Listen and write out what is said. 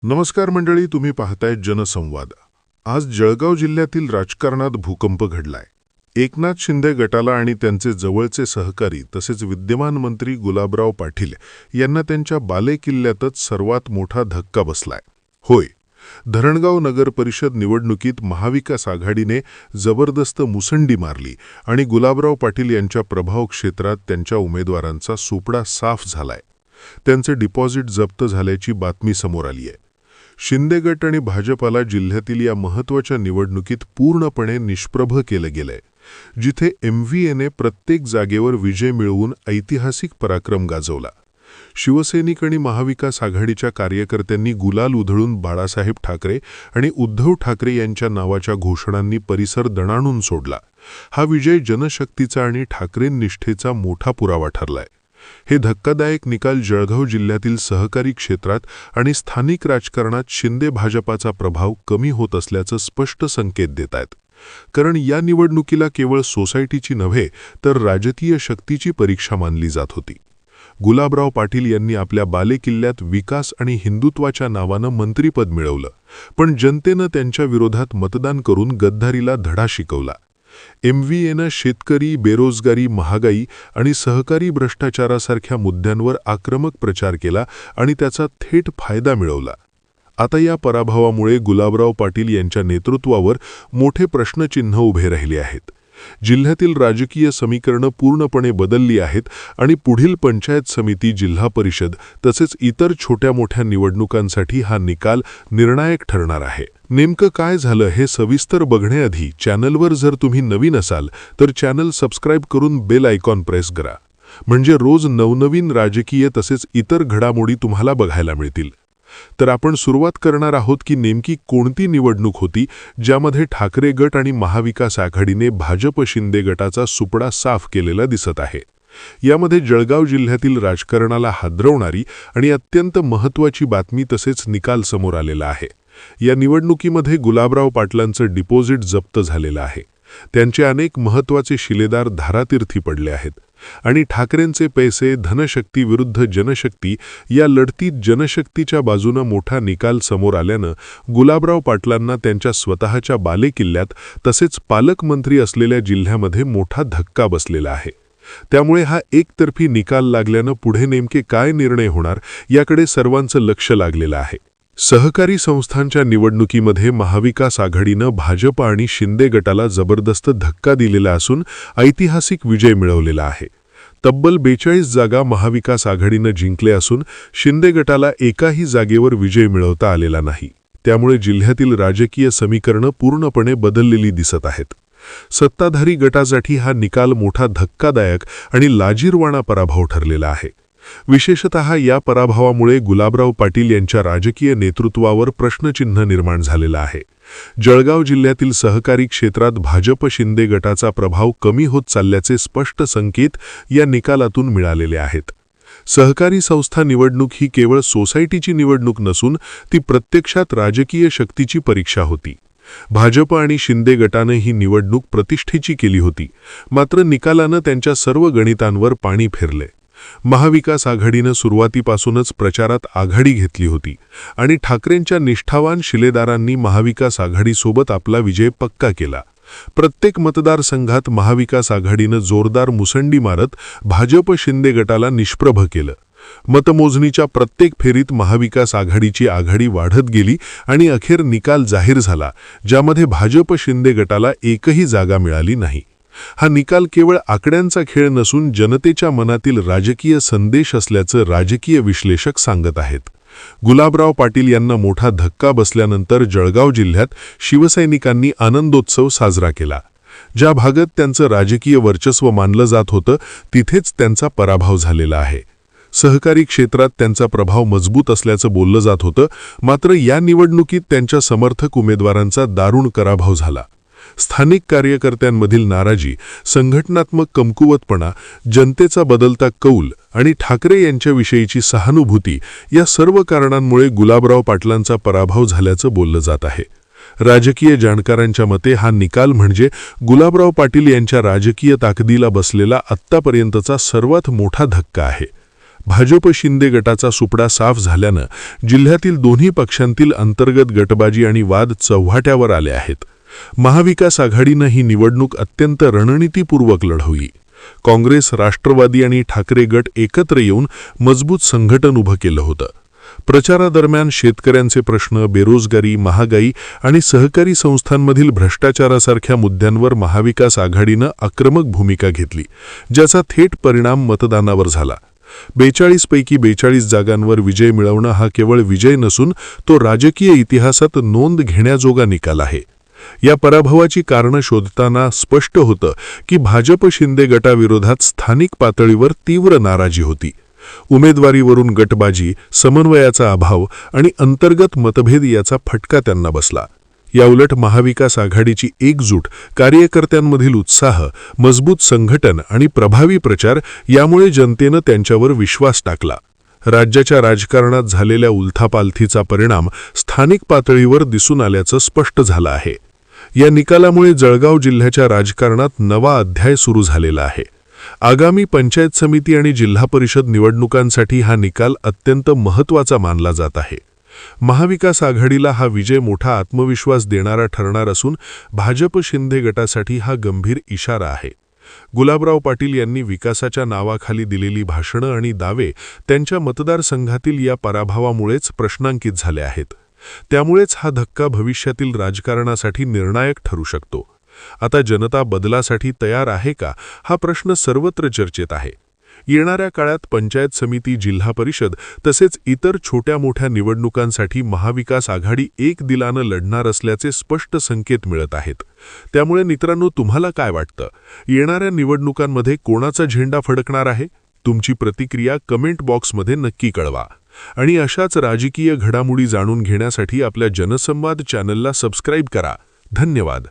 नमस्कार मंडळी, तुम्ही पाहताय जनसंवाद. आज जळगाव जिल्ह्यातील राजकारणात भूकंप घडलाय. एकनाथ शिंदे गटाला आणि त्यांचे जवळचे सहकारी तसेच विद्यमान मंत्री गुलाबराव पाटील यांना त्यांच्या बालेकिल्ल्यातच सर्वात मोठा धक्का बसलाय. होय, धरणगाव नगर परिषद निवडणुकीत महाविकास आघाडीने जबरदस्त मुसंडी मारली आणि गुलाबराव पाटील यांच्या प्रभाव क्षेत्रात त्यांच्या उमेदवारांचा सुपडा साफ झालाय. त्यांचे डिपॉझिट जप्त झाल्याची बातमी समोर आली आहे. शिंदे गट आणि भाजपाला जिल्ह्यातील या महत्त्वाच्या निवडणुकीत पूर्णपणे निष्प्रभ केलं गेलंय. जिथे MVAने प्रत्येक जागेवर विजय मिळवून ऐतिहासिक पराक्रम गाजवला. शिवसैनिक आणि महाविकास आघाडीच्या कार्यकर्त्यांनी गुलाल उधळून बाळासाहेब ठाकरे आणि उद्धव ठाकरे यांच्या नावाच्या घोषणांनी परिसर दणाणून सोडला. हा विजय जनशक्तीचा आणि ठाकरे निष्ठेचा मोठा पुरावा ठरलाय. हे धक्कादायक निकाल जळगाव जिल्ह्यातील सहकारी क्षेत्रात आणि स्थानिक राजकारणात शिंदे भाजपाचा प्रभाव कमी होत असल्याचं स्पष्ट संकेत देत आहेत. कारण या निवडणुकीला केवळ सोसायटीची नव्हे तर राजकीय शक्तीची परीक्षा मानली जात होती. गुलाबराव पाटील यांनी आपल्या बालेकिल्ल्यात विकास आणि हिंदुत्वाच्या नावानं मंत्रिपद मिळवलं, पण जनतेनं त्यांच्या विरोधात मतदान करून गद्दारीला धडा शिकवला. MVAनं शेतकरी, बेरोजगारी, महागाई आणि सहकारी भ्रष्टाचारासारख्या मुद्द्यांवर आक्रमक प्रचार केला आणि त्याचा थेट फायदा मिळवला. आता या पराभवामुळे गुलाबराव पाटील यांच्या नेतृत्वावर मोठे प्रश्नचिन्ह उभे राहिले आहेत. जिल्ह्यातील राजकीय समीकरणं पूर्णपणे बदलली आहेत आणि पुढील पंचायत समिती, जिल्हा परिषद तसेच इतर छोट्या मोठ्या निवडणुकांसाठी हा निकाल निर्णायक ठरणार आहे. नेमकं काय झालं हे सविस्तर बघण्याआधी चॅनलवर जर तुम्ही नवीन असाल तर चॅनल सबस्क्राईब करून बेल आयकॉन प्रेस करा. म्हणजे रोज नवनवीन राजकीय तसेच इतर घडामोडी तुम्हाला बघायला मिळतील. तर आपण सुरुवात करणार आहोत की नेमकी कोणती निवडणूक होती ज्यामध्ये ठाकरे गट आणि महाविकास आघाडीने भाजप शिंदे गटाचा सुपडा साफ केलेला दिसत आहे. यामध्ये जळगाव जिल्ह्यातील राजकारणाला हादरवणारी आणि अत्यंत महत्त्वाची बातमी तसेच निकाल समोर आलेला आहे. या निवडणुकीमध्ये गुलाबराव पाटलांचं डिपॉझिट जप्त झालेलं आहे. त्यांचे अनेक महत्त्वाचे शिलेदार धारातीर्थी पडले आहेत आणि ठाकरेंचे पैसे, धनशक्ती विरुद्ध जनशक्ती या लढतीत जनशक्तीच्या बाजूनं मोठा निकाल समोर आल्यानं गुलाबराव पाटलांना त्यांच्या स्वतःच्या बालेकिल्ल्यात तसेच पालकमंत्री असलेल्या जिल्ह्यामध्ये मोठा धक्का बसलेला आहे. त्यामुळे हा एकतर्फी निकाल लागल्यानं पुढे नेमके काय निर्णय होणार याकडे सर्वांचं लक्ष लागलेलं आहे. सहकारी संस्थांच्या निवडणुकीमध्ये महाविकास आघाडीनं भाजप आणि शिंदे गटाला जबरदस्त धक्का दिलेला असून ऐतिहासिक विजय मिळवलेला आहे. तब्बल 42 जागा महाविकास आघाडीनं जिंकले असून शिंदे गटाला एकाही जागेवर विजय मिळवता आलेला नाही. त्यामुळे जिल्ह्यातील राजकीय समीकरणं पूर्णपणे बदललेली दिसत आहेत. सत्ताधारी गटासाठी हा निकाल मोठा धक्कादायक आणि लाजिरवाणा पराभव ठरलेला आहे. विशेषतः या पराभवामुळे गुलाबराव पाटील यांच्या राजकीय नेतृत्वावर प्रश्नचिन्ह निर्माण झालेला आहे. जळगाव जिल्ह्यातील सहकारी क्षेत्रात भाजप शिंदे गटाचा प्रभाव कमी होत चालल्याचे स्पष्ट संकेत या निकालातून मिळालेले आहेत. सहकारी संस्था निवडणूक ही केवळ सोसायटीची निवडणूक नसून ती प्रत्यक्षात राजकीय शक्तीची परीक्षा होती. भाजप आणि शिंदे गटाने ही निवडणूक प्रतिष्ठेची केली होती, मात्र निकालानं त्यांच्या सर्व गणितांवर पाणी फिरले. महाविकास आघाडीनं सुरुवातीपासूनच प्रचारात आघाडी घेतली होती आणि ठाकरेंच्या निष्ठावान शिलेदारांनी महाविकास आघाडीसोबत आपला विजय पक्का केला. प्रत्येक मतदारसंघात महाविकास आघाडीनं जोरदार मुसंडी मारत भाजप शिंदे गटाला निष्प्रभ केलं. मतमोजणीच्या प्रत्येक फेरीत महाविकास आघाडीची आघाडी वाढत गेली आणि अखेर निकाल जाहीर झाला, ज्यामध्ये भाजप शिंदे गटाला एकही जागा मिळाली नाही. हा निकाल केवळ आकड्यांचा खेळ नसून जनतेच्या मनातील राजकीय संदेश असल्याचं राजकीय विश्लेषक सांगत आहेत. गुलाबराव पाटील यांना मोठा धक्का बसल्यानंतर जळगाव जिल्ह्यात शिवसैनिकांनी आनंदोत्सव साजरा केला. ज्या भागात त्यांचं राजकीय वर्चस्व मानलं जात होतं तिथेच त्यांचा पराभव झालेला आहे. सहकारी क्षेत्रात त्यांचा प्रभाव मजबूत असल्याचं बोललं जात होतं, मात्र या निवडणुकीत त्यांच्या समर्थक उमेदवारांचा दारुण पराभव झाला. स्थानिक कार्यकर्त्यांमधील नाराजी, संघटनात्मक कमकुवतपणा, जनतेचा बदलता कौल आणि ठाकरे यांच्याविषयीची सहानुभूती या सर्व कारणांमुळे गुलाबराव पाटलांचा पराभव झाल्याचं बोललं जात आहे. राजकीय जाणकारांच्या मते हा निकाल म्हणजे गुलाबराव पाटील यांच्या राजकीय ताकदीला बसलेला आत्तापर्यंतचा सर्वात मोठा धक्का आहे. भाजप शिंदे गटाचा सुपडा साफ झाल्यानं जिल्ह्यातील दोन्ही पक्षांतील अंतर्गत गटबाजी आणि वाद चव्हाट्यावर आले आहेत. महाविकास आघाडीनं ही निवडणूक अत्यंत रणनीतीपूर्वक लढवली. काँग्रेस, राष्ट्रवादी आणि ठाकरे गट एकत्र येऊन मजबूत संघटन उभं केलं होतं. प्रचारादरम्यान शेतकऱ्यांचे प्रश्न, बेरोजगारी, महागाई आणि सहकारी संस्थांमधील भ्रष्टाचारासारख्या मुद्द्यांवर महाविकास आघाडीनं आक्रमक भूमिका घेतली, ज्याचा थेट परिणाम मतदानावर झाला. 42 पैकी 42 जागांवर विजय मिळवणं हा केवळ विजय नसून तो राजकीय इतिहासात नोंद घेण्याजोगा निकाल आहे. या पराभवाची कारणं शोधताना स्पष्ट होतं की भाजप शिंदे गटाविरोधात स्थानिक पातळीवर तीव्र नाराजी होती. उमेदवारीवरून गटबाजी, समन्वयाचा अभाव आणि अंतर्गत मतभेद याचा फटका त्यांना बसला. याउलट महाविकास आघाडीची एकजूट, कार्यकर्त्यांमधील उत्साह, मजबूत संघटन आणि प्रभावी प्रचार यामुळे जनतेनं त्यांच्यावर विश्वास टाकला. राज्याच्या राजकारणात झालेल्या उलथापालथीचा परिणाम स्थानिक पातळीवर दिसून आल्याचं स्पष्ट झालं आहे. या निकालामुळे जळगाव जिल्ह्याच्या राजकारणात नवा अध्याय सुरू झालेला आहे. आगामी पंचायत समिती आणि जिल्हा परिषद निवडणुकांसाठी हा निकाल अत्यंत महत्त्वाचा मानला जात आहे. महाविकास आघाडीला हा विजय मोठा आत्मविश्वास देणारा ठरणार असून भाजप शिंदे गटासाठी हा गंभीर इशारा आहे. गुलाबराव पाटील यांनी विकासाच्या नावाखाली दिलेली भाषणं आणि दावे त्यांच्या मतदारसंघातील या पराभवामुळेच प्रश्नांकित झाले आहेत. त्यामुळेच हा धक्का भविष्यातील राजकारणासाठी निर्णायक ठरू शकतो. आता जनता बदलासाठी तयार आहे का, हा प्रश्न सर्वत्र चर्चेत आहे. येणाऱ्या काळात पंचायत समिती, जिल्हा परिषद तसेच इतर छोट्या मोठ्या निवडणुकांसाठी महाविकास आघाडी एक दिलानं लढणार असल्याचे स्पष्ट संकेत मिळत आहेत. त्यामुळे मित्रांनो, तुम्हाला काय वाटतं? येणाऱ्या निवडणुकांमध्ये कोणाचा झेंडा फडकणार आहे? तुमची प्रतिक्रिया कमेंट बॉक्समध्ये नक्की कळवा. आणि अशाच राजकीय घडामोडी जाणून घेण्यासाठी आपल्या जनसंवाद चॅनलला सबस्क्राईब करा. धन्यवाद.